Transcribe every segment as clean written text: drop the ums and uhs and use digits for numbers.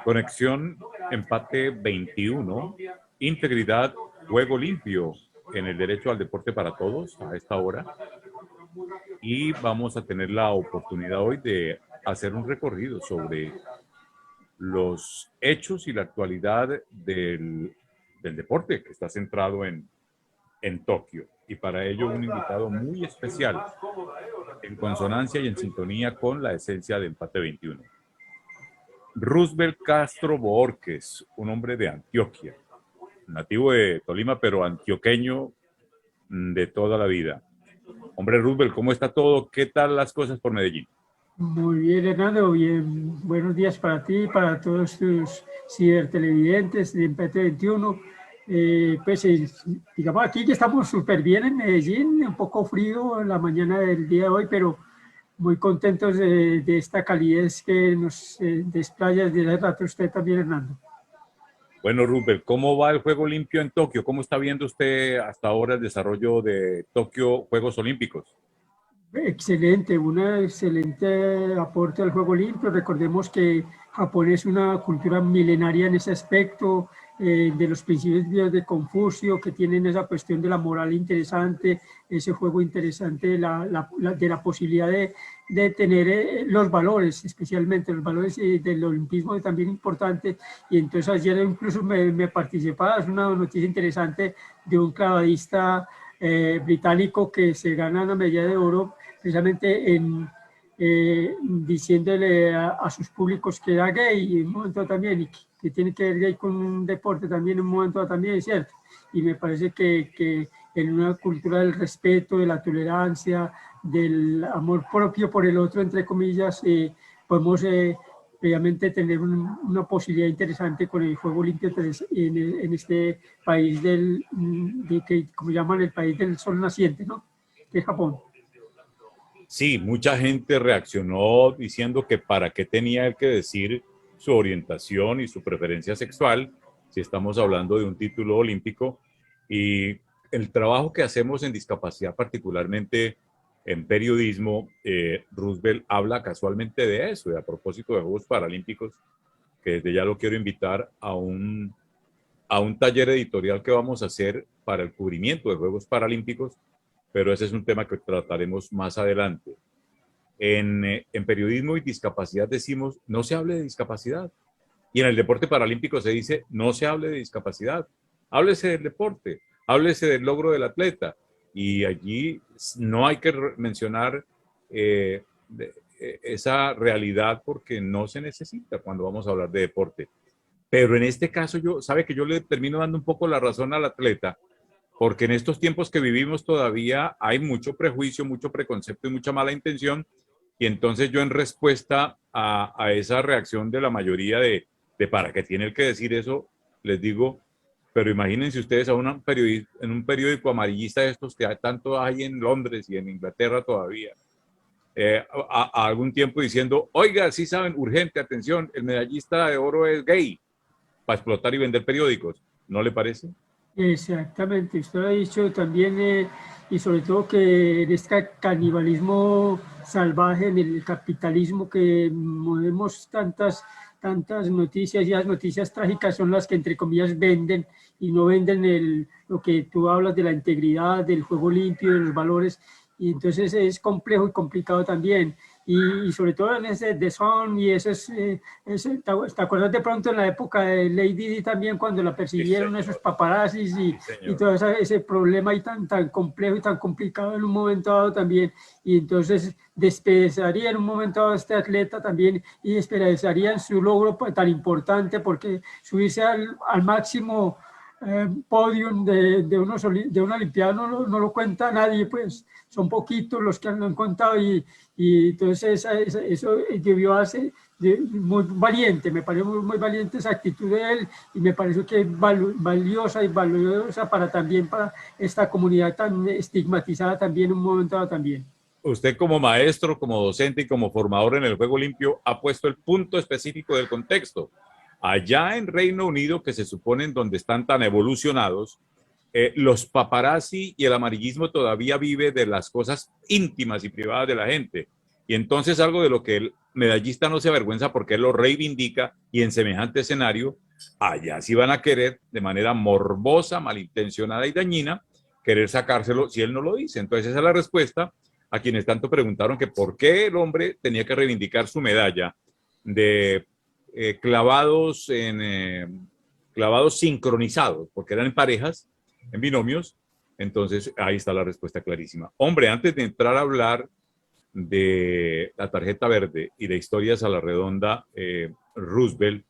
Conexión, empate 21, integridad, juego limpio en el derecho al deporte para todos a esta hora. Y vamos a tener la oportunidad hoy de hacer un recorrido sobre los hechos y la actualidad del deporte que está centrado en Tokio. Y para ello un invitado muy especial, en consonancia y en sintonía con la esencia de empate 21. Roosevelt Castro Borges, un hombre de Antioquia, nativo de Tolima, pero antioqueño de toda la vida. Hombre, Roosevelt, ¿cómo está todo? ¿Qué tal las cosas por Medellín? Muy bien, Hernando, bien. Buenos días para ti, para todos tus cibertelevidentes de empate 21. Digamos, aquí que estamos súper bien en Medellín, un poco frío en la mañana del día de hoy, pero muy contentos de esta calidez que nos desplaya desde hace rato usted también, Hernando. Bueno, Roosevelt, ¿cómo va el juego limpio en Tokio? ¿Cómo está viendo usted hasta ahora el desarrollo de Tokio Juegos Olímpicos? Excelente, un excelente aporte al juego limpio. Recordemos que Japón es una cultura milenaria en ese aspecto, de los principios de Confucio, que tienen esa cuestión de la moral interesante, ese juego interesante de la posibilidad de tener los valores, especialmente los valores del olimpismo también importante. Y entonces ayer incluso me participaba, es una noticia interesante de un clavadista británico que se gana una medalla de oro precisamente diciéndole a sus públicos que era gay y en un momento también, y que tiene que ver gay con un deporte también en un momento también, es cierto. Y me parece que en una cultura del respeto, de la tolerancia, del amor propio por el otro, entre comillas, podemos obviamente tener una posibilidad interesante con el juego limpio en este país que como llaman el país del sol naciente, ¿no? Que es Japón. Sí, mucha gente reaccionó diciendo que para qué tenía él que decir su orientación y su preferencia sexual si estamos hablando de un título olímpico. Y el trabajo que hacemos en discapacidad, particularmente en periodismo, Roosevelt habla casualmente de eso, y a propósito de Juegos Paralímpicos, que desde ya lo quiero invitar a un taller editorial que vamos a hacer para el cubrimiento de Juegos Paralímpicos, pero ese es un tema que trataremos más adelante. En periodismo y discapacidad decimos, no se hable de discapacidad. Y en el deporte paralímpico se dice, no se hable de discapacidad. Háblese del deporte, háblese del logro del atleta. Y allí no hay que mencionar esa realidad porque no se necesita cuando vamos a hablar de deporte. Pero en este caso, sabe que yo le termino dando un poco la razón al atleta, porque en estos tiempos que vivimos todavía hay mucho prejuicio, mucho preconcepto y mucha mala intención. Y entonces yo en respuesta a esa reacción de la mayoría de para qué tiene el que decir eso, les digo, pero imagínense ustedes en un periódico amarillista de estos que tanto hay en Londres y en Inglaterra todavía, a algún tiempo diciendo, oiga, sí saben, urgente, atención, el medallista de oro es gay, para explotar y vender periódicos. ¿No le parece? Exactamente, usted lo ha dicho también, y sobre todo que en este canibalismo salvaje, en el capitalismo que movemos tantas noticias, y las noticias trágicas son las que entre comillas venden y no venden lo que tú hablas de la integridad, del juego limpio, de los valores, y entonces es complejo y complicado también. Y sobre todo en ese The Sun y ¿te acuerdas de pronto en la época de Lady Di también cuando la Sí, persiguieron esos señor. paparazzis Sí, y señor. todo ese problema y tan complejo y tan complicado en un momento dado también? Y entonces despedazaría en un momento dado a este atleta también y despedazaría en su logro tan importante porque subirse al máximo podium de una Olimpiada no lo cuenta nadie, pues son poquitos los que lo han contado y entonces eso debió hacer muy valiente, me pareció muy valiente esa actitud de él y me pareció que valiosa y valiosa también para esta comunidad tan estigmatizada también en un momento dado también. Usted como maestro, como docente y como formador en el juego limpio ha puesto el punto específico del contexto. Allá en Reino Unido, que se suponen donde están tan evolucionados, los paparazzi y el amarillismo todavía vive de las cosas íntimas y privadas de la gente. Y entonces algo de lo que el medallista no se avergüenza porque él lo reivindica y en semejante escenario, allá sí van a querer, de manera morbosa, malintencionada y dañina, querer sacárselo si él no lo dice. Entonces esa es la respuesta a quienes tanto preguntaron que por qué el hombre tenía que reivindicar su medalla de clavados sincronizados, porque eran en parejas, en binomios. Entonces ahí está la respuesta clarísima. Hombre, antes de entrar a hablar de la tarjeta verde y de historias a la redonda, Roosevelt,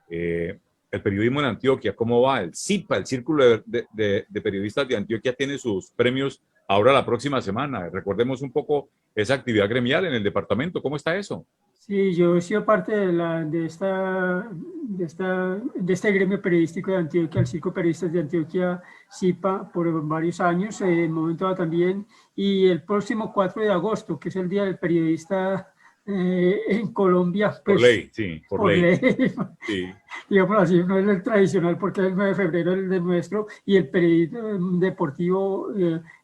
el periodismo en Antioquia, ¿cómo va? El CIPA, el Círculo de Periodistas de Antioquia, tiene sus premios ahora la próxima semana. Recordemos un poco esa actividad gremial en el departamento. ¿Cómo está eso? Sí, yo he sido parte de este gremio periodístico de Antioquia, el Círculo de Periodistas de Antioquia, CIPA, por varios años, en el momento dado también, y el próximo 4 de agosto, que es el Día del Periodista en Colombia, pues, por ley, sí, por ley. Sí. Digamos así, no es el tradicional porque es el 9 de febrero el de nuestro, y el periodismo deportivo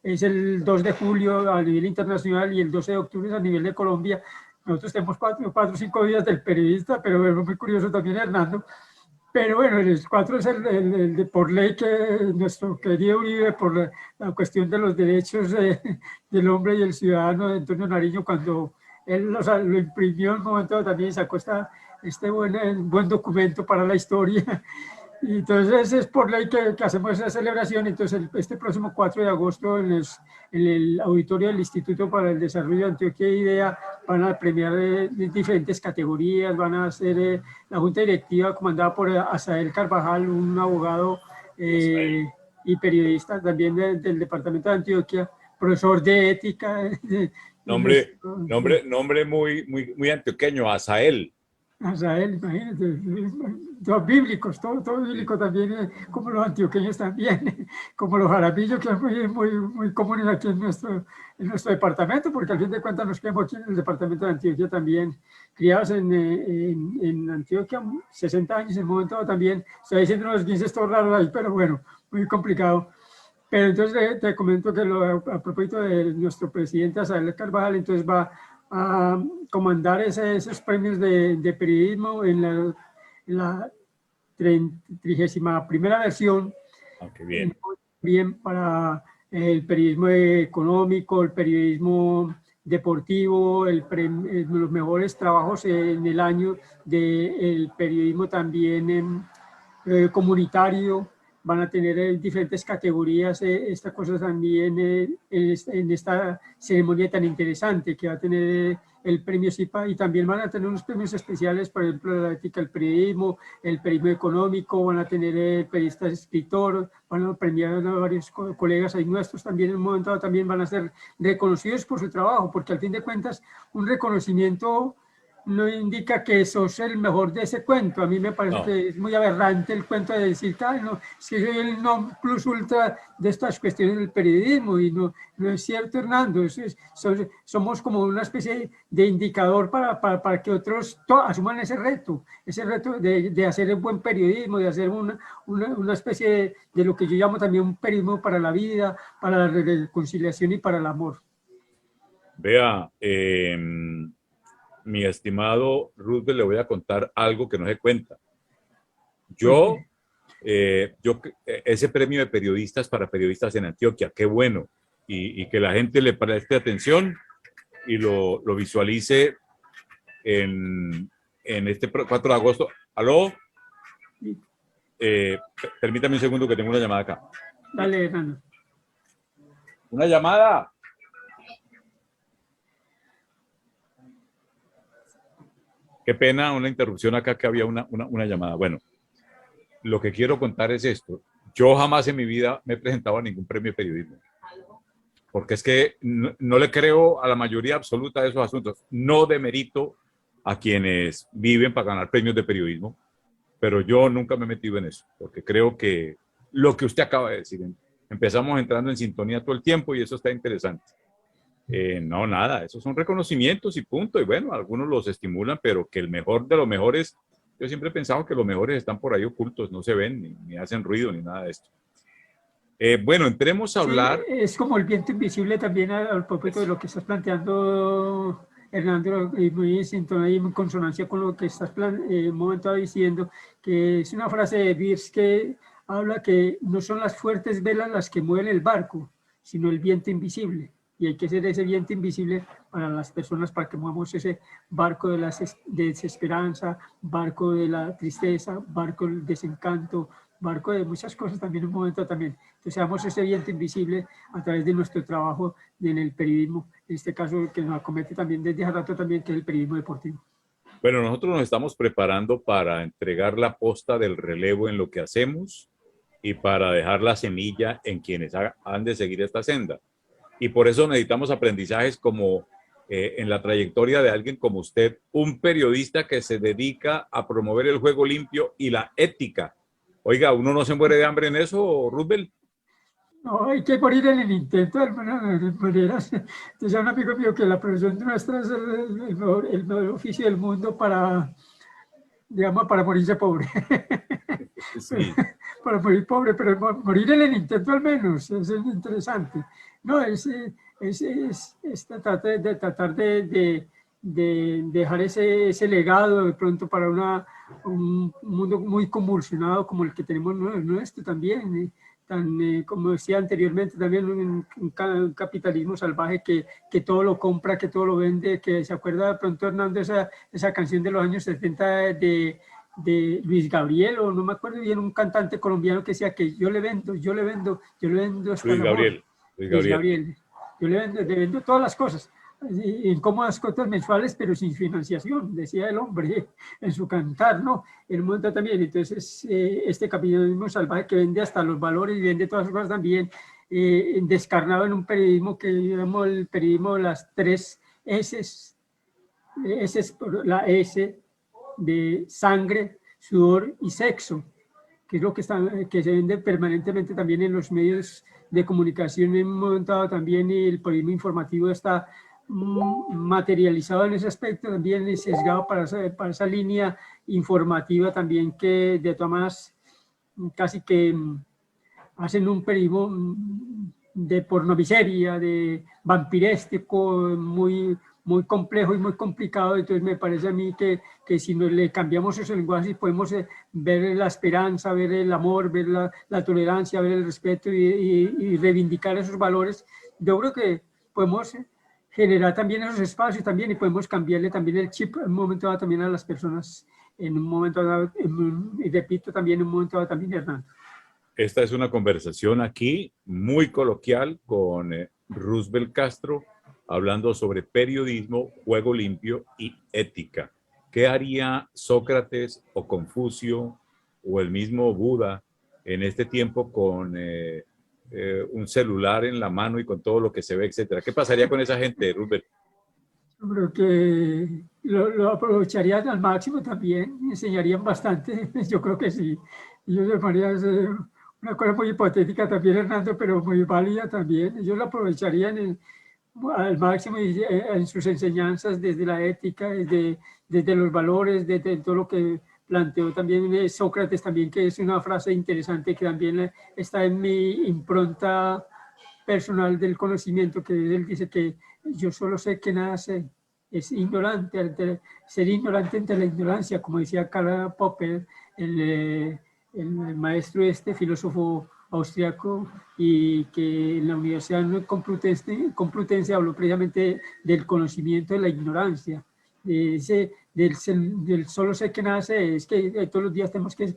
es el 2 de julio a nivel internacional y el 12 de octubre a nivel de Colombia. Nosotros tenemos 4 o 5 días del periodista, pero es muy curioso también, Hernando. Pero bueno, el 4 es el de por ley que nuestro querido Uribe, por la cuestión de los derechos del hombre y el ciudadano de Antonio Nariño, cuando él lo imprimió en un momento también sacó este buen documento para la historia. Y entonces es por ley que hacemos esa celebración. Entonces este próximo 4 de agosto en el auditorio del Instituto para el Desarrollo de Antioquia e IDEA van a premiar diferentes categorías, van a hacer la junta directiva comandada por Asael Carvajal, un abogado y periodista también del departamento de Antioquia, profesor de ética. Nombre muy antioqueño, Asael. Asael, imagínate, todos bíblicos, todo bíblico también, como los antioqueños también, como los jarabillos, que es muy comunes aquí en nuestro departamento, porque al fin de cuentas nos quedamos aquí en el departamento de Antioquia también, criados en Antioquia, 60 años en el momento también, estoy diciendo unos 15 todos raros ahí, pero bueno, muy complicado. Pero entonces te comento que a propósito de nuestro presidente Asael Carvajal, entonces va a comandar esos premios de periodismo en la 31ª versión. Qué bien. Bien para el periodismo económico, el periodismo deportivo, los mejores trabajos en el año del periodismo también comunitario. Van a tener diferentes categorías, esta cosa también en esta ceremonia tan interesante que va a tener el premio CIPA, y también van a tener unos premios especiales, por ejemplo, la ética del periodismo, el periodismo económico, van a tener el periodista escritor, van a premiar a varios colegas ahí nuestros también en un momento dado, también van a ser reconocidos por su trabajo, porque al fin de cuentas un reconocimiento no indica que sos el mejor de ese cuento. A mí me parece que es muy aberrante el cuento de decir que no, es que soy el non plus ultra de estas cuestiones del periodismo, y no es cierto, Hernando. Somos como una especie de indicador para que otros asuman ese reto de hacer un buen periodismo, de hacer una especie de lo que yo llamo también un periodismo para la vida, para la reconciliación y para el amor. Vea, mi estimado Roosevelt, le voy a contar algo que no se cuenta. Ese premio de periodistas para periodistas en Antioquia, qué bueno, y que la gente le preste atención y lo visualice en este 4 de agosto. ¿Aló? Permítame un segundo que tengo una llamada acá. Dale, Hernando. ¿Una llamada? Qué pena, una interrupción acá, que había una llamada. Bueno, lo que quiero contar es esto. Yo jamás en mi vida me he presentado a ningún premio de periodismo, porque es que no le creo a la mayoría absoluta de esos asuntos. No demerito a quienes viven para ganar premios de periodismo, pero yo nunca me he metido en eso, porque creo que lo que usted acaba de decir, empezamos entrando en sintonía todo el tiempo y eso está interesante. No, nada, esos son reconocimientos y punto. Y bueno, algunos los estimulan, pero que el mejor de los mejores, yo siempre he pensado que los mejores están por ahí ocultos, no se ven, ni hacen ruido, ni nada de esto. Bueno, entremos a hablar. Sí, es como el viento invisible también al propósito de lo que estás planteando, Hernando, y muy en sintonía y en consonancia con lo que estás un momento diciendo, que es una frase de Beers que habla que no son las fuertes velas las que mueven el barco, sino el viento invisible. Y hay que ser ese viento invisible para las personas, para que movamos ese barco de la desesperanza, barco de la tristeza, barco del desencanto, barco de muchas cosas también, un momento también. Entonces, seamos ese viento invisible a través de nuestro trabajo en el periodismo, en este caso que nos acomete también desde hace rato también, que es el periodismo deportivo. Bueno, nosotros nos estamos preparando para entregar la posta del relevo en lo que hacemos y para dejar la semilla en quienes han de seguir esta senda. Y por eso necesitamos aprendizajes como en la trayectoria de alguien como usted, un periodista que se dedica a promover el juego limpio y la ética. Oiga, ¿uno no se muere de hambre en eso, Roosevelt? No, hay que morir en el intento de algunas maneras. Entonces, un amigo mío que la profesión nuestra es el mejor oficio del mundo para, digamos, para morirse pobre. Sí. Para morir pobre, pero morir en el intento al menos, eso es interesante. No, es tratar de dejar ese legado de pronto para un mundo muy convulsionado como el que tenemos nuestro también, como decía anteriormente, también un capitalismo salvaje que todo lo compra, que todo lo vende, que se acuerda de pronto Hernando esa canción de los años 70 de Luis Gabriel, o no me acuerdo bien, un cantante colombiano que decía que yo le vendo hasta Luis el amor. Gabriel. Luis Gabriel. Yo le vendo todas las cosas, en cómodas cuotas mensuales, pero sin financiación, decía el hombre en su cantar, ¿no? El mundo también, entonces este capitalismo salvaje que vende hasta los valores y vende todas las cosas también, descarnado en un periodismo que llamamos el periodismo de las tres S, la S de sangre, sudor y sexo, que es lo que se vende permanentemente también en los medios de comunicación. En un momento dado también el periodismo informativo está materializado en ese aspecto, también sesgado para esa línea informativa también, que de todas maneras casi que hacen un periodismo de pornomiseria, de vampiréstico, muy complejo y muy complicado. Entonces me parece a mí que si le cambiamos esos lenguajes podemos ver la esperanza, ver el amor, ver la tolerancia, ver el respeto y reivindicar esos valores. Yo creo que podemos generar también esos espacios también, y podemos cambiarle también el chip en un momento dado también a las personas, en un momento dado, y repito también en un momento dado también, Hernando. Esta es una conversación aquí muy coloquial con Roosevelt Castro, hablando sobre periodismo, juego limpio y ética. ¿Qué haría Sócrates o Confucio o el mismo Buda en este tiempo con un celular en la mano y con todo lo que se ve, etcétera? ¿Qué pasaría con esa gente, Roosevelt? Yo creo que lo aprovecharían al máximo también, enseñarían bastante, yo creo que sí. Ellos de manera, una cosa muy hipotética también, Hernando, pero muy válida también. Ellos lo aprovecharían al máximo en sus enseñanzas, desde la ética, desde los valores, desde todo lo que planteó también Sócrates también, que es una frase interesante que también está en mi impronta personal del conocimiento, que él dice que yo solo sé que nada sé. Es ignorante, ser ignorante ante la ignorancia, como decía Karl Popper, el maestro filósofo austriaco, y que en la Universidad Complutense habló precisamente del conocimiento de la ignorancia, del solo sé que nada sé. Es que todos los días tenemos que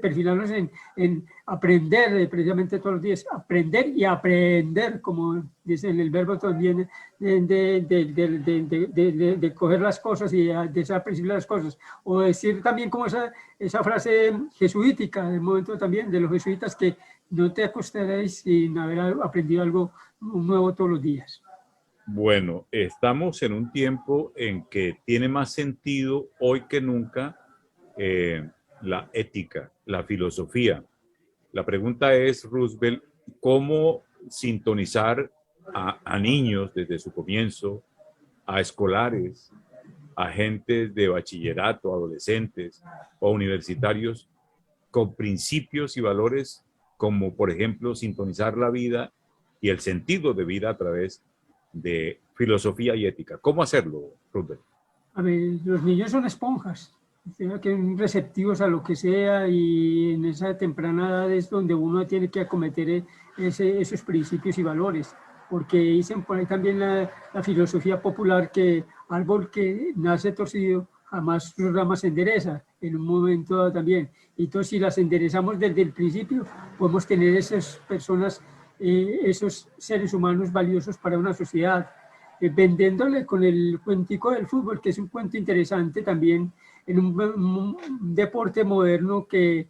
perfilarnos en aprender, precisamente todos los días, aprender y aprender, como dice en el verbo también, de coger las cosas y de saber percibir las cosas. O decir también como esa frase jesuítica, del momento también de los jesuitas, que no te acostaréis sin haber aprendido algo nuevo todos los días. Bueno, estamos en un tiempo en que tiene más sentido hoy que nunca la ética, la filosofía. La pregunta es, Roosevelt, ¿cómo sintonizar a niños desde su comienzo, a escolares, a agentes de bachillerato, adolescentes o universitarios con principios y valores como, por ejemplo, sintonizar la vida y el sentido de vida a través de filosofía y ética. ¿Cómo hacerlo, Rubén? A ver, los niños son esponjas, o sea, que son receptivos a lo que sea, y en esa temprana edad es donde uno tiene que acometer esos principios y valores, porque dicen por ahí también la filosofía popular que árbol que nace torcido jamás sus ramas se endereza en un momento dado también. Y entonces si las enderezamos desde el principio, podemos tener esas personas, esos seres humanos valiosos para una sociedad. Vendiéndole con el cuentico del fútbol, que es un cuento interesante también, en un deporte moderno que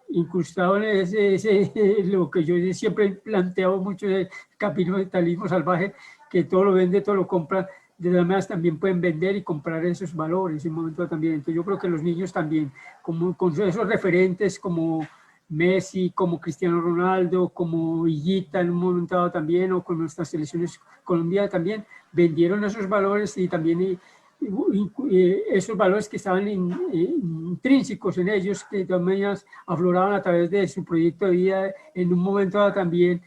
incrustado en lo que yo siempre he planteado mucho, el capitalismo salvaje, que todo lo vende, todo lo compra. De todas maneras también pueden vender y comprar esos valores en un momento también. Entonces yo creo que los niños también, como con esos referentes como Messi, como Cristiano Ronaldo, como Higuita en un momento dado también, o con nuestras selecciones Colombia también, vendieron esos valores y también esos valores que estaban intrínsecos en ellos, que de todas maneras afloraban a través de su proyecto de vida en un momento dado también.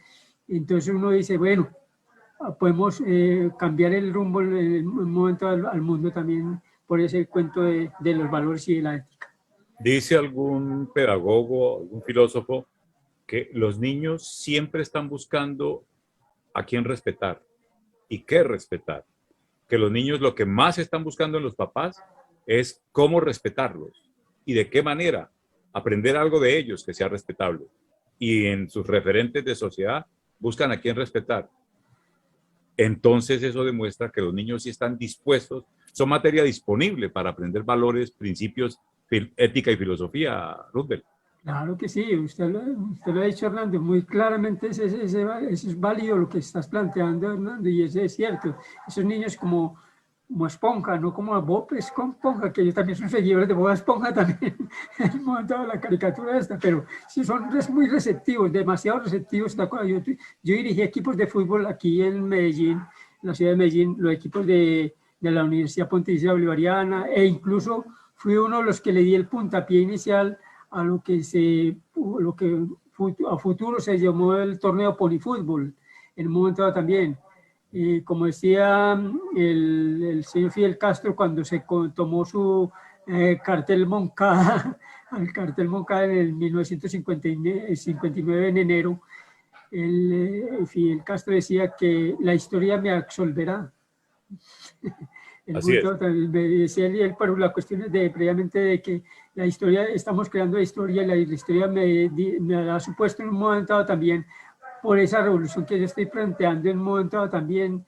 Entonces uno dice, bueno, podemos cambiar el rumbo en un momento al mundo también por ese cuento de los valores y de la ética. Dice algún pedagogo, algún filósofo, que los niños siempre están buscando a quién respetar y qué respetar. Que los niños lo que más están buscando en los papás es cómo respetarlos y de qué manera aprender algo de ellos que sea respetable. Y en sus referentes de sociedad buscan a quién respetar. Entonces eso demuestra que los niños sí están dispuestos, son materia disponible para aprender valores, principios, ética y filosofía, Roosevelt. Claro que sí, usted lo ha dicho, Hernando, muy claramente ese es válido lo que estás planteando, Hernando, y eso es cierto. Esos niños como esponja, no como Bob Esponja, que ellos también son seguidores de Bob Esponja también, en un momento de la caricatura esta, pero sí son muy receptivos, demasiado receptivos. Yo dirigí equipos de fútbol aquí en Medellín, en la ciudad de Medellín, los equipos de la Universidad Pontificia Bolivariana, e incluso fui uno de los que le di el puntapié inicial a lo que a futuro se llamó el torneo Ponifútbol, en un momento dado también. Como decía el señor Fidel Castro cuando se tomó su cartel Moncada, el cartel Moncada en el 1959 en enero, Fidel Castro decía que la historia me absolverá. Así es. Me decía él, por las cuestiones previamente de que la historia, estamos creando la historia, y la historia me ha supuesto en un momento dado también, por esa revolución que yo estoy planteando en un momento dado también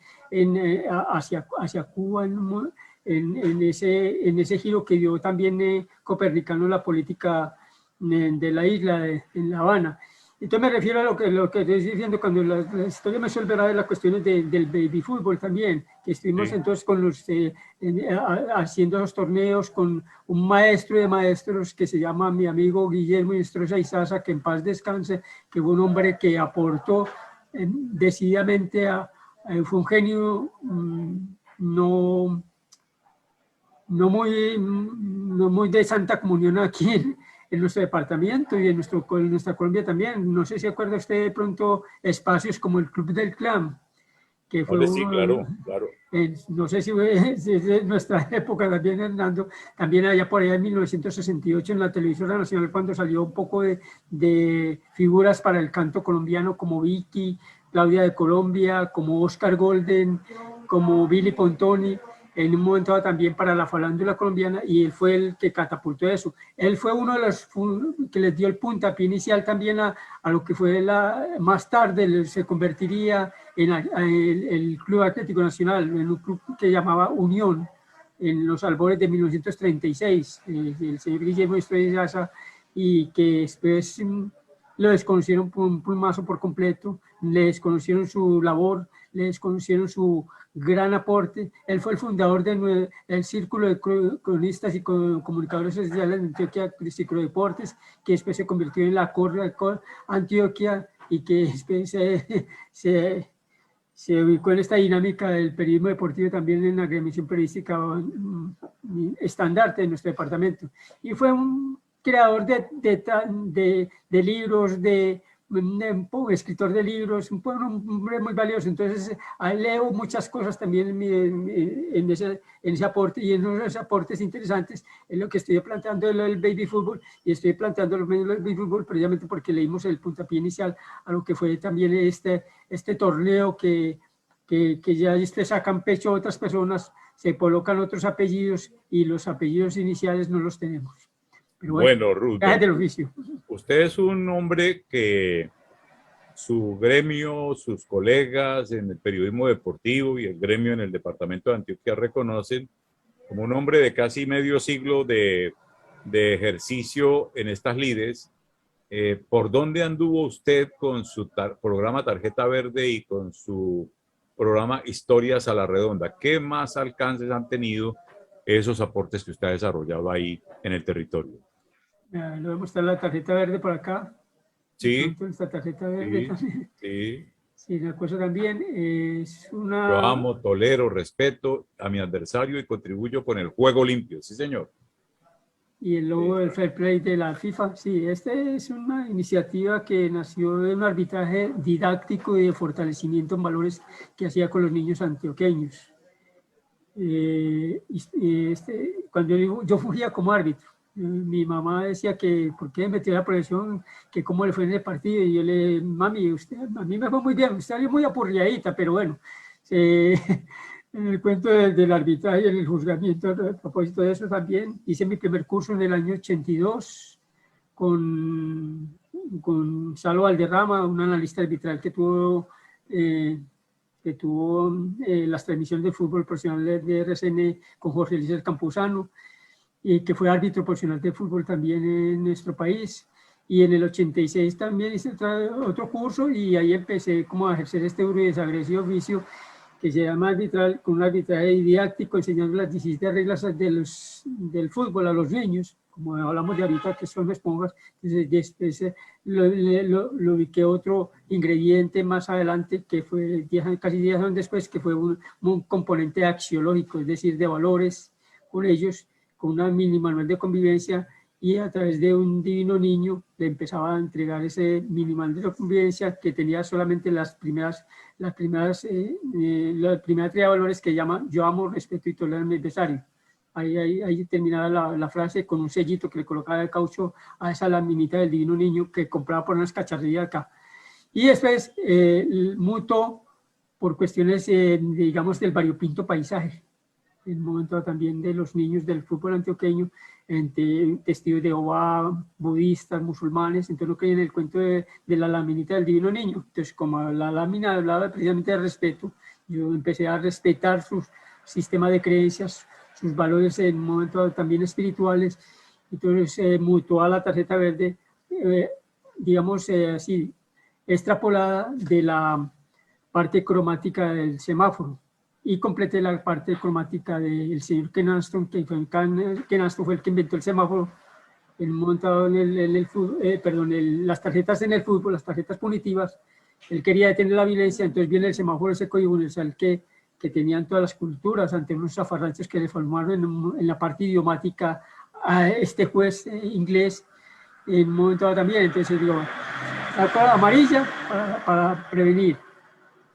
hacia Cuba, en ese giro que dio también Copernicano la política de la isla, en La Habana. Entonces me refiero a lo que estoy diciendo cuando la historia me solverá de las cuestiones del baby fútbol también, que estuvimos entonces con los, haciendo los torneos con un maestro de maestros que se llama mi amigo Guillermo Inestrosa Izaza, que en paz descanse, que fue un hombre que aportó decididamente, fue un genio no muy de santa comunión aquí en nuestro departamento y en nuestra Colombia también. No sé si acuerda usted de pronto espacios como el Club del Clan, que fue sí, claro. no sé si es de nuestra época también, Hernando, también allá por allá en 1968 en la televisora nacional, cuando salió un poco de figuras para el canto colombiano como Vicky, Claudia de Colombia, como Oscar Golden, como Billy Pontoni, en un momento también para la farándula colombiana, y él fue el que catapultó eso. Él fue uno de los que les dio el puntapié inicial también a lo que fue más tarde se convertiría en el Club Atlético Nacional, en un club que llamaba Unión, en los albores de 1936, el señor Guillermo Estrella, y que después lo desconocieron por un plumazo por completo, le desconocieron su labor, le desconocieron su gran aporte. Él fue el fundador del Círculo de Cronistas y Comunicadores Sociales de Antioquia, Ciclodeportes, que después se convirtió en la COR Antioquia, y que después se ubicó en esta dinámica del periodismo deportivo también en la agremiación periodística estandarte de nuestro departamento. Y fue un creador de libros, de un escritor de libros, un hombre muy valioso. Entonces, leo muchas cosas también en ese aporte, y en esos aportes interesantes es lo que estoy planteando el baby fútbol, y estoy planteando los medios del baby fútbol precisamente porque leímos el puntapié inicial a lo que fue también este torneo que ya después sacan pecho otras personas, se colocan otros apellidos y los apellidos iniciales no los tenemos. Pero bueno, Ruth, del oficio. Usted es un hombre que su gremio, sus colegas en el periodismo deportivo y el gremio en el departamento de Antioquia reconocen como un hombre de casi medio siglo de ejercicio en estas lides. ¿Por dónde anduvo usted con su programa Tarjeta Verde y con su programa Historias a la Redonda? ¿Qué más alcances han tenido esos aportes que usted ha desarrollado ahí en el territorio? Le voy a mostrar la tarjeta verde por acá. Sí. Esta tarjeta verde también. Sí. Sí, la cosa también es una... Yo amo, tolero, respeto a mi adversario y contribuyo con el juego limpio. Sí, señor. Y el logo del Fair Play de la FIFA. Sí, esta es una iniciativa que nació de un arbitraje didáctico y de fortalecimiento en valores que hacía con los niños antioqueños. Cuando yo fugía como árbitro, mi mamá decía que por qué metió la profesión, que cómo le fue en el partido, y yo le, mami, a mí me fue muy bien, usted salió muy apurriadita, pero bueno, en el cuento del arbitraje y en el juzgamiento, a propósito de eso también, hice mi primer curso en el año 82 con Salo Valderrama, un analista arbitral que tuvo las transmisiones de fútbol profesional de RCN con Jorge Eliezer Campuzano, y que fue árbitro profesional de fútbol también en nuestro país. Y en el 86 también hice otro curso, y ahí empecé como a ejercer este duro y desagresivo oficio que se llama arbitral, con un arbitraje didáctico, enseñando las 17 reglas del fútbol a los niños, como hablamos de ahorita, que son esponjas. Entonces, después lo ubiqué otro ingrediente más adelante, que fue casi 10 años después, que fue un componente axiológico, es decir, de valores con ellos, con una mini manual de convivencia, y a través de un divino niño le empezaba a entregar ese mini manual de convivencia que tenía solamente la primera tría de valores que llama yo amo, respeto y tolero a mi adversario. Ahí terminaba la frase con un sellito que le colocaba de caucho a esa laminita del divino niño que compraba por unas cacharrillas acá. Y después mutó por cuestiones, digamos, del variopinto paisaje. En el momento también de los niños del fútbol antioqueño, testigos de Jehová, budistas, musulmanes. Entonces no creí en el cuento de la laminita del divino niño. Entonces, como la lámina hablaba precisamente de respeto, yo empecé a respetar su sistema de creencias, sus valores en un momento también espirituales. Entonces mutó a la tarjeta verde, digamos así, extrapolada de la parte cromática del semáforo, y completé la parte cromática del señor Ken Armstrong, que Ken Armstrong fue el que inventó el semáforo en un momento en las tarjetas en el fútbol, las tarjetas punitivas. Él quería detener la violencia, entonces viene el semáforo, ese código universal que tenían todas las culturas ante unos zafarranchos que le formaron en la parte idiomática a este juez inglés en un momento también. Entonces digo, la amarilla para prevenir,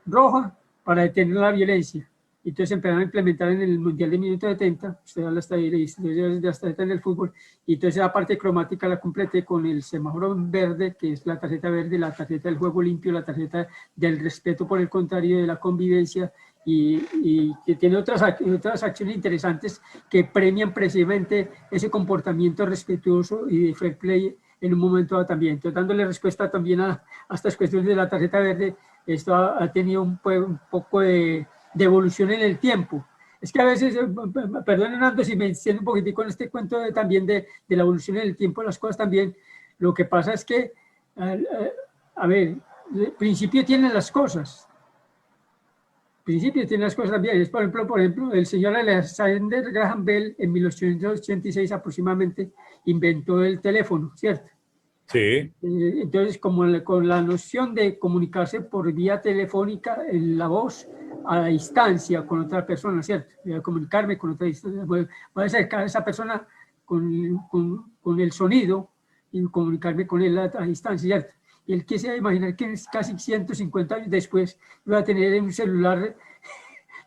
roja para detener la violencia. Entonces empezaron a implementar en el Mundial de Minuto 70, usted habla hasta ahí de hasta en el fútbol, y entonces la parte cromática la completé con el semáforo verde, que es la tarjeta verde, la tarjeta del juego limpio, la tarjeta del respeto por el contrario, de la convivencia, y que tiene otras acciones interesantes que premian precisamente ese comportamiento respetuoso y de fair play en un momento dado también. Entonces, dándole respuesta también a estas cuestiones de la tarjeta verde, esto ha tenido un poco de evolución en el tiempo. Es que a veces, perdonen Nando si me extiendo un poquitico en este cuento también de la evolución en el tiempo de las cosas también, lo que pasa es que, a ver, el principio tienen las cosas. Principio tiene las cosas también. Es, por ejemplo, el señor Alexander Graham Bell en 1886 aproximadamente inventó el teléfono, ¿cierto? Sí. Entonces, como con la noción de comunicarse por vía telefónica en la voz a la distancia con otra persona, ¿cierto? Voy a comunicarme con otra distancia, voy a acercar a esa persona con el sonido y comunicarme con él a distancia, ¿cierto? Y él quisiera imaginar que casi 150 años después iba a tener en un celular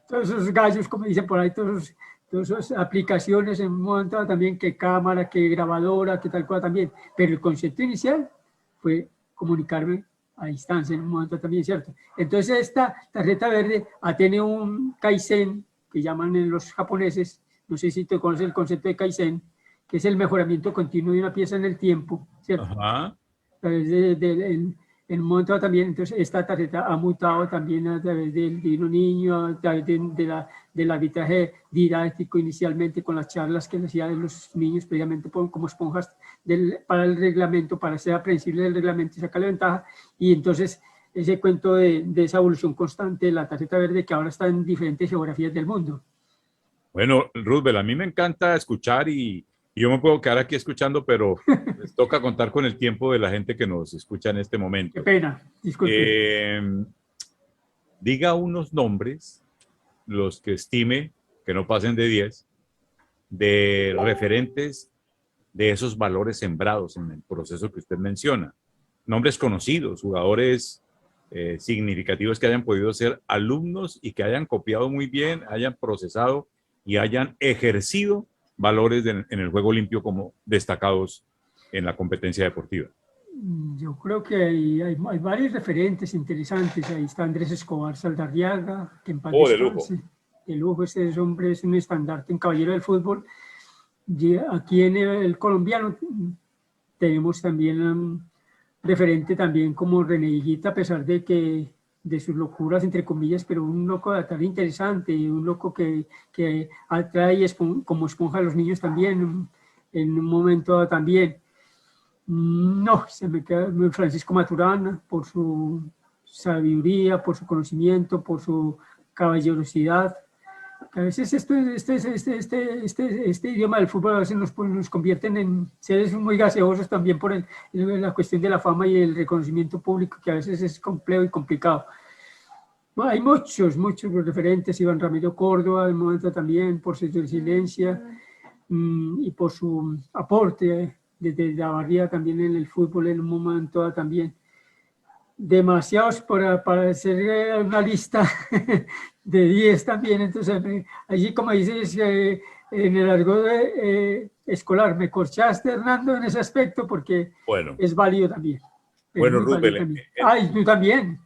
todos esos gallos, como dicen por ahí, todas esas aplicaciones en un momento dado también, que cámara, que grabadora, que tal cual también. Pero el concepto inicial fue comunicarme a distancia en un momento también, ¿cierto? Entonces esta tarjeta verde tiene un Kaizen, que llaman en los japoneses, no sé si te conoces el concepto de Kaizen, que es el mejoramiento continuo de una pieza en el tiempo, ¿cierto? Ajá. A través en un momento también, entonces esta tarjeta ha mutado también a través del Divino Niño, a través del arbitraje didáctico inicialmente con las charlas que hacían los niños previamente como esponjas para el reglamento, para ser aprensible del reglamento y sacarle ventaja. Y entonces ese cuento de esa evolución constante de la tarjeta verde, que ahora está en diferentes geografías del mundo. Bueno, Roosevelt, a mí me encanta escuchar y yo me puedo quedar aquí escuchando, pero les toca contar con el tiempo de la gente que nos escucha en este momento. Qué pena, disculpe. Diga unos nombres, los que estime, que no pasen de 10, de referentes de esos valores sembrados en el proceso que usted menciona. Nombres conocidos, jugadores significativos que hayan podido ser alumnos y que hayan copiado muy bien, hayan procesado y hayan ejercido valores en el juego limpio como destacados en la competencia deportiva. Yo creo que hay varios referentes interesantes. Ahí está Andrés Escobar Saldarriaga, que en paz descanse. De lujo, ese hombre es un estandarte, un caballero del fútbol. Y aquí en el colombiano tenemos también referente también como René Higuita, a pesar de sus locuras, entre comillas, pero un loco de tal interesante, un loco que atrae como esponja a los niños también, en un momento también. No, se me queda Francisco Maturana, por su sabiduría, por su conocimiento, por su caballerosidad. A veces este idioma del fútbol a veces nos convierten en seres muy gaseosos también por la cuestión de la fama y el reconocimiento público, que a veces es complejo y complicado. Bueno, hay muchos referentes, Iván Ramiro Córdoba, de momento también, por su resiliencia y por su aporte desde la barriga también en el fútbol en un momento también. Demasiados para hacer una lista de 10 también, entonces allí, como dices, en el argot escolar, me corchaste, Hernando, en ese aspecto, porque es válido también. Bueno, Rubén. Ay, tú también,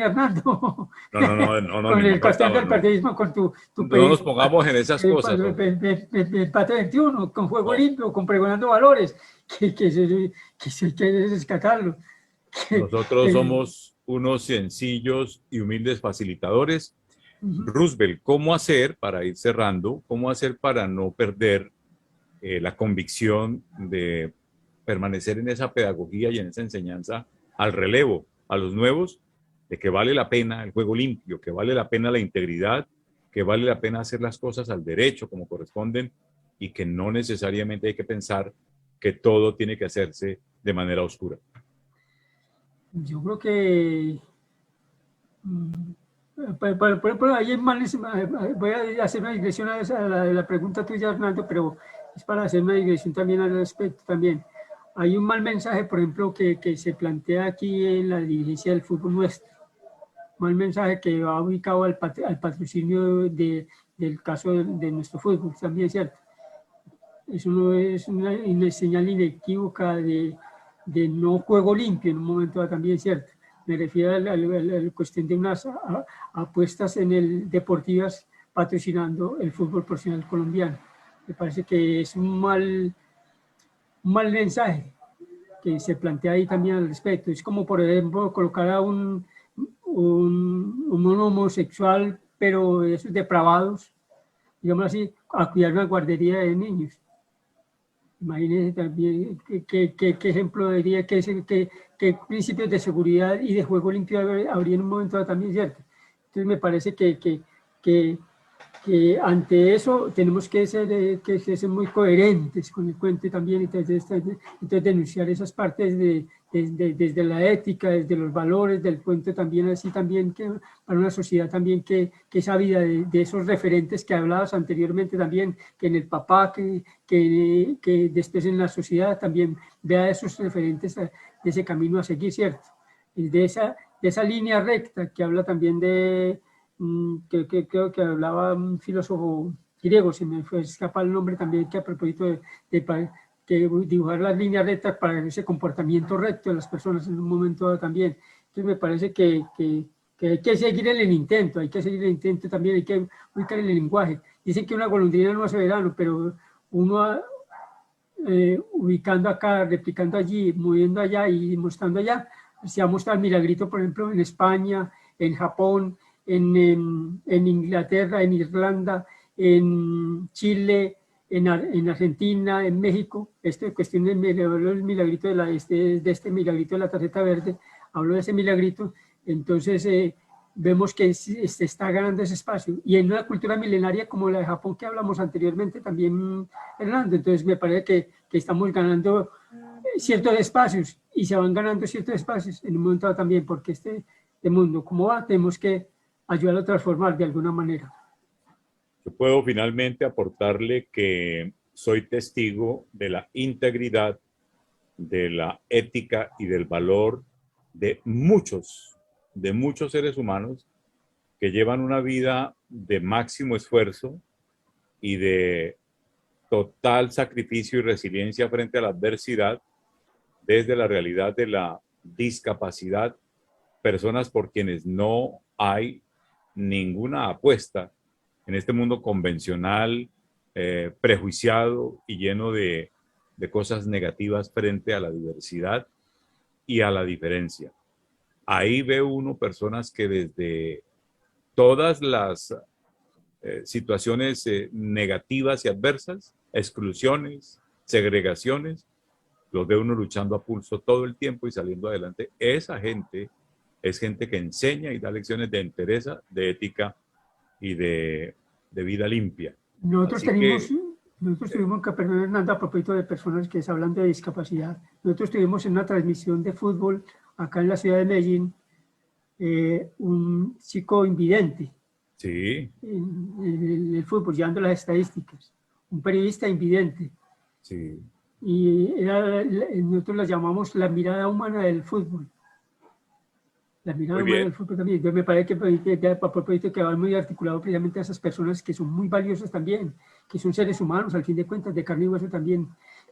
Hernando. No, con el cuestión del periodismo, con tu no nos pongamos en esas cosas. Empate 21, con juego limpio, con pregonando valores, que hay que rescatarlo. Nosotros somos unos sencillos y humildes facilitadores. Roosevelt, ¿cómo hacer, para ir cerrando, cómo hacer para no perder la convicción de permanecer en esa pedagogía y en esa enseñanza al relevo, a los nuevos, de que vale la pena el juego limpio, que vale la pena la integridad, que vale la pena hacer las cosas al derecho como corresponden y que no necesariamente hay que pensar que todo tiene que hacerse de manera oscura? Yo creo que ahí voy a hacer una digresión a la pregunta tuya, Hernando, pero es para hacer una digresión también al respecto también. Hay un mal mensaje, por ejemplo, que se plantea aquí en la dirigencia del fútbol nuestro. Mal mensaje que va ubicado al patrocinio del caso de nuestro fútbol, también es cierto. Eso es una señal inequívoca de no juego limpio en un momento también, ¿cierto? Me refiero a la cuestión de unas apuestas deportivas patrocinando el fútbol profesional colombiano. Me parece que es un mal mensaje que se plantea ahí también al respecto. Es como, por ejemplo, colocar a un homosexual, pero esos depravados, digamos así, a cuidar una guardería de niños. Imagínense también qué ejemplo diría, qué principios de seguridad y de juego limpio habría en un momento también, ¿cierto? Entonces me parece que que ante eso tenemos que ser muy coherentes con el cuento también, entonces denunciar esas partes desde la ética, desde los valores del cuento también, así también que para una sociedad también que esa vida de esos referentes que hablabas anteriormente también, que en el papá, que después en la sociedad también vea esos referentes de ese camino a seguir, ¿cierto? Y de esa línea recta que habla también que creo que hablaba un filósofo griego, se me fue escapar el nombre también, que a propósito que dibujar las líneas rectas para ese comportamiento recto de las personas en un momento dado también. Entonces me parece que hay que seguir en el intento, también, hay que ubicar en el lenguaje. Dicen que una golondrina no hace verano, pero uno ubicando acá, replicando allí, moviendo allá y mostrando allá, se ha mostrado el milagrito, por ejemplo, en España, en Japón, en Inglaterra, en Irlanda, en Chile, en Argentina, en México. Esta cuestión del milagrito de este milagrito de la tarjeta verde, hablo de ese milagrito, entonces vemos que se está ganando ese espacio. Y en una cultura milenaria como la de Japón que hablamos anteriormente también, Hernando, entonces me parece que estamos ganando ciertos espacios y se van ganando ciertos espacios en un momento dado también, porque este mundo como va, tenemos que ayudarlo a transformar de alguna manera. Yo puedo finalmente aportarle que soy testigo de la integridad, de la ética y del valor de muchos seres humanos que llevan una vida de máximo esfuerzo y de total sacrificio y resiliencia frente a la adversidad desde la realidad de la discapacidad, personas por quienes no hay ninguna apuesta en este mundo convencional, prejuiciado y lleno de cosas negativas frente a la diversidad y a la diferencia. Ahí ve uno personas que desde todas las situaciones negativas y adversas, exclusiones, segregaciones, los ve uno luchando a pulso todo el tiempo y saliendo adelante. Esa gente es gente que enseña y da lecciones de entereza, de ética y de vida limpia. Nosotros tuvimos que, perdón, Hernando, a propósito de personas que se hablan de discapacidad, nosotros tuvimos en una transmisión de fútbol acá en la ciudad de Medellín un chico invidente. Sí. En el fútbol, llevando las estadísticas. Un periodista invidente. Sí. Y nosotros la llamamos la mirada humana del fútbol. La mirada humana del fútbol también. Yo me parece que va muy articulado precisamente a esas personas que son muy valiosas también, que son seres humanos, al fin de cuentas, de carne y hueso también.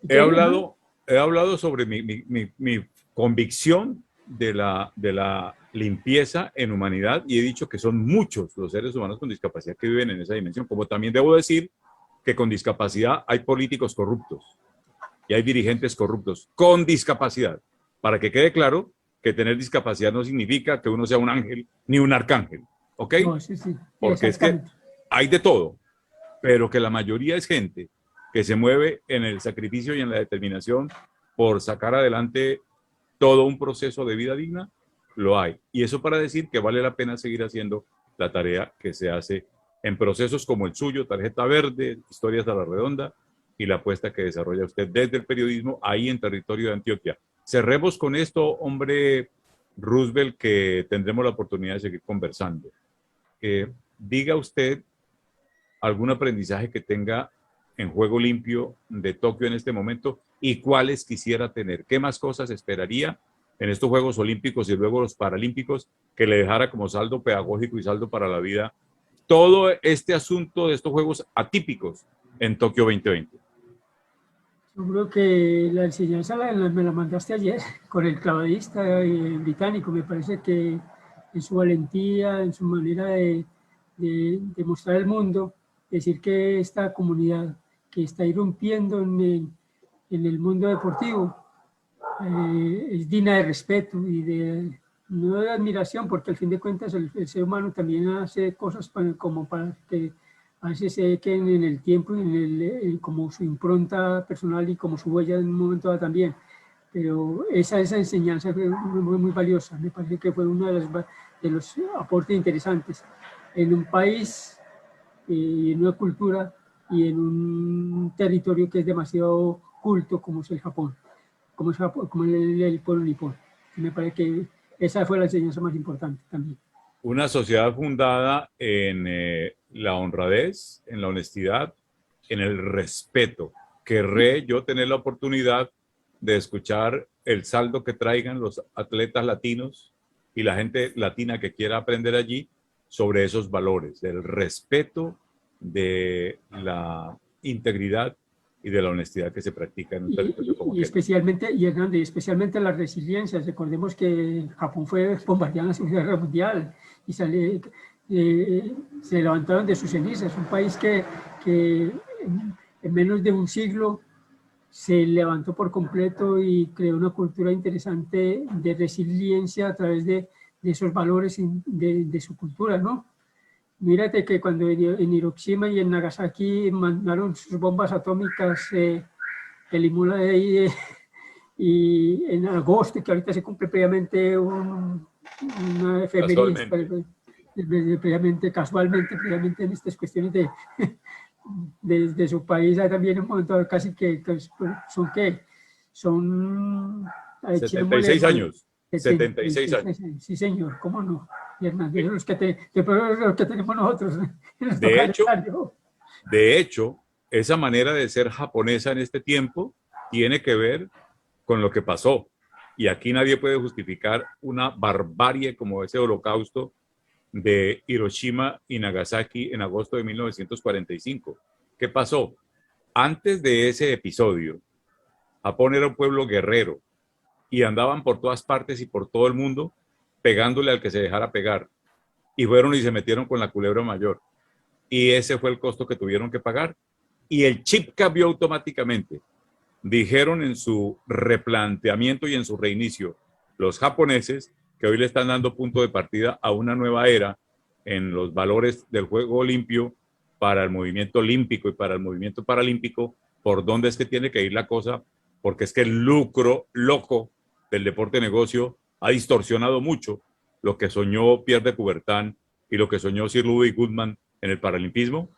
He hablado sobre mi convicción de la limpieza en humanidad y he dicho que son muchos los seres humanos con discapacidad que viven en esa dimensión, como también debo decir que con discapacidad hay políticos corruptos y hay dirigentes corruptos con discapacidad, para que quede claro que tener discapacidad no significa que uno sea un ángel ni un arcángel, ¿ok? No, sí. Porque es que hay de todo, pero que la mayoría es gente que se mueve en el sacrificio y en la determinación por sacar adelante todo un proceso de vida digna, lo hay. Y eso para decir que vale la pena seguir haciendo la tarea que se hace en procesos como el suyo, Tarjeta Verde, Historias a la Redonda, y la apuesta que desarrolla usted desde el periodismo ahí en territorio de Antioquia. Cerremos con esto, hombre Roosevelt, que tendremos la oportunidad de seguir conversando. Diga usted algún aprendizaje que tenga en Juego Limpio de Tokio en este momento y cuáles quisiera tener. ¿Qué más cosas esperaría en estos Juegos Olímpicos y luego los Paralímpicos que le dejara como saldo pedagógico y saldo para la vida todo este asunto de estos Juegos atípicos en Tokio 2020? Yo creo que la enseñanza me la mandaste ayer con el clavadista británico. Me parece que en su valentía, en su manera de mostrar el mundo, decir que esta comunidad que está irrumpiendo en el mundo deportivo es digna de respeto y no de admiración, porque al fin de cuentas el ser humano también hace cosas como para que a veces se queden en el tiempo, como su impronta personal y como su huella en un momento dado también. Pero esa enseñanza fue muy valiosa. Me parece que fue uno de los aportes interesantes. En un país en una cultura y en un territorio que es demasiado culto como es el Japón, como el pueblo nipón. Me parece que esa fue la enseñanza más importante también. Una sociedad fundada en la honradez, en la honestidad, en el respeto. Querré yo tener la oportunidad de escuchar el saldo que traigan los atletas latinos y la gente latina que quiera aprender allí sobre esos valores, del respeto, de la integridad y de la honestidad que se practica en un territorio como aquel. Especialmente, y Hernando, y especialmente la resiliencia. Recordemos que Japón fue bombardeado en la Segunda Guerra Mundial y se levantaron de sus cenizas. Un país que en menos de un siglo se levantó por completo y creó una cultura interesante de resiliencia a través de esos valores de su cultura, ¿no? Mírate que cuando en Hiroshima y en Nagasaki mandaron sus bombas atómicas, y en agosto, que ahorita se cumple previamente una efeméride, previamente en estas cuestiones de su país, hay también un momento casi que son 76 años. 76 años. Sí, señor, cómo no. Y Hernández, los que tenemos nosotros. De hecho, esa manera de ser japonesa en este tiempo tiene que ver con lo que pasó. Y aquí nadie puede justificar una barbarie como ese holocausto de Hiroshima y Nagasaki en agosto de 1945. ¿Qué pasó? Antes de ese episodio, Japón era un pueblo guerrero y andaban por todas partes y por todo el mundo pegándole al que se dejara pegar. Y fueron y se metieron con la culebra mayor. Y ese fue el costo que tuvieron que pagar. Y el chip cambió automáticamente. Dijeron en su replanteamiento y en su reinicio los japoneses que hoy le están dando punto de partida a una nueva era en los valores del juego limpio para el movimiento olímpico y para el movimiento paralímpico, por dónde es que tiene que ir la cosa, porque es que el lucro loco del deporte negocio ha distorsionado mucho lo que soñó Pierre de Coubertin y lo que soñó Sir Ludwig Goodman en el paralimpismo.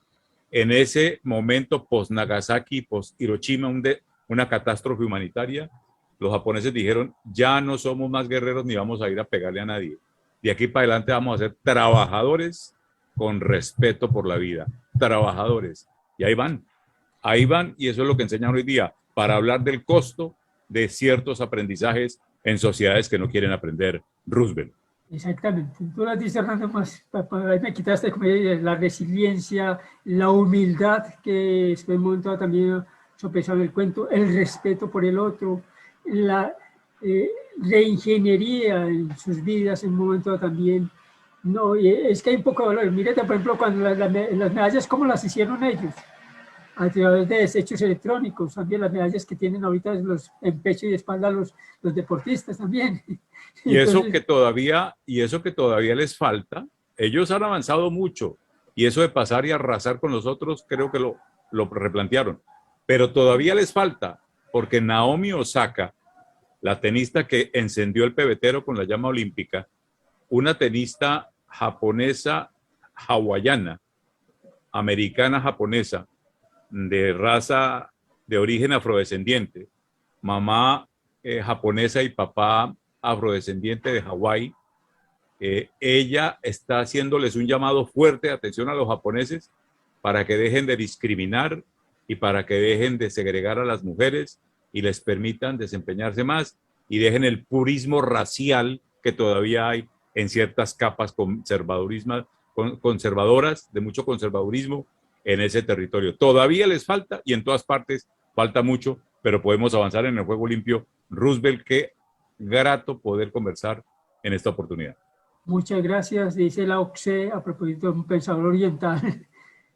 En ese momento post-Nagasaki, post-Hiroshima, una catástrofe humanitaria, los japoneses dijeron, ya no somos más guerreros ni vamos a ir a pegarle a nadie. De aquí para adelante vamos a ser trabajadores con respeto por la vida. Trabajadores. Y ahí van, y eso es lo que enseñan hoy día, para hablar del costo de ciertos aprendizajes en sociedades que no quieren aprender. Roosevelt. Exactamente. Tú lo dices, Fernando, más, me quitaste la resiliencia, la humildad, que después en un momento también sopesado en el cuento, el respeto por el otro, la reingeniería en sus vidas en un momento también. No, es que hay un poco de valor. Mírate, por ejemplo, cuando las medallas, ¿cómo las hicieron ellos? A través de desechos electrónicos, también las medallas que tienen ahorita en pecho y espalda los deportistas también. Y eso que todavía les falta, ellos han avanzado mucho, y eso de pasar y arrasar con los otros, creo que lo replantearon, pero todavía les falta, porque Naomi Osaka, la tenista que encendió el pebetero con la llama olímpica, una tenista japonesa hawaiana, americana japonesa, de raza de origen afrodescendiente, mamá japonesa y papá afrodescendiente de Hawái. Ella está haciéndoles un llamado fuerte de atención a los japoneses para que dejen de discriminar y para que dejen de segregar a las mujeres y les permitan desempeñarse más y dejen el purismo racial que todavía hay en ciertas capas conservadoras, de mucho conservadurismo en ese territorio. Todavía les falta, y en todas partes falta mucho, pero podemos avanzar en el juego limpio. Roosevelt, qué grato poder conversar en esta oportunidad. Muchas gracias. Dice la OCSE, a propósito de un pensador oriental,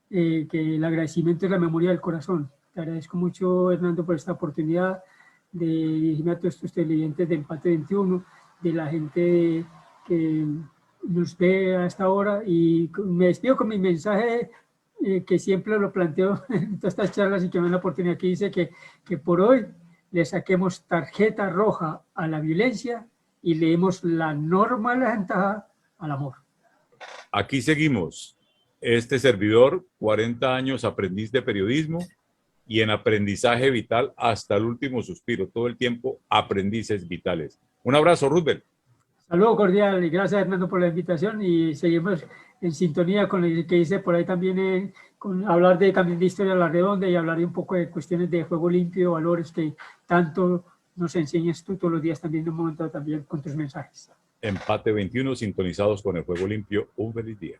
que el agradecimiento es la memoria del corazón. Te agradezco mucho, Hernando, por esta oportunidad de dirigirme a todos estos televidentes de Empate 21, de la gente que nos ve a esta hora, y me despido con mi mensaje que siempre lo planteo en todas estas charlas y que me dan la oportunidad, que dice que por hoy le saquemos tarjeta roja a la violencia y leemos la norma de la ventaja al amor. Aquí seguimos. Este servidor, 40 años aprendiz de periodismo y en aprendizaje vital hasta el último suspiro, todo el tiempo aprendices vitales. Un abrazo, Roosevelt. Saludo cordial y gracias, Hernando, por la invitación y seguimos en sintonía con lo que dice por ahí también, con hablar de cambios de historia a la redonda y hablar de un poco de cuestiones de juego limpio, valores que tanto nos enseñas tú todos los días también en un momento también con tus mensajes. Empate 21, sintonizados con el juego limpio. Un feliz día.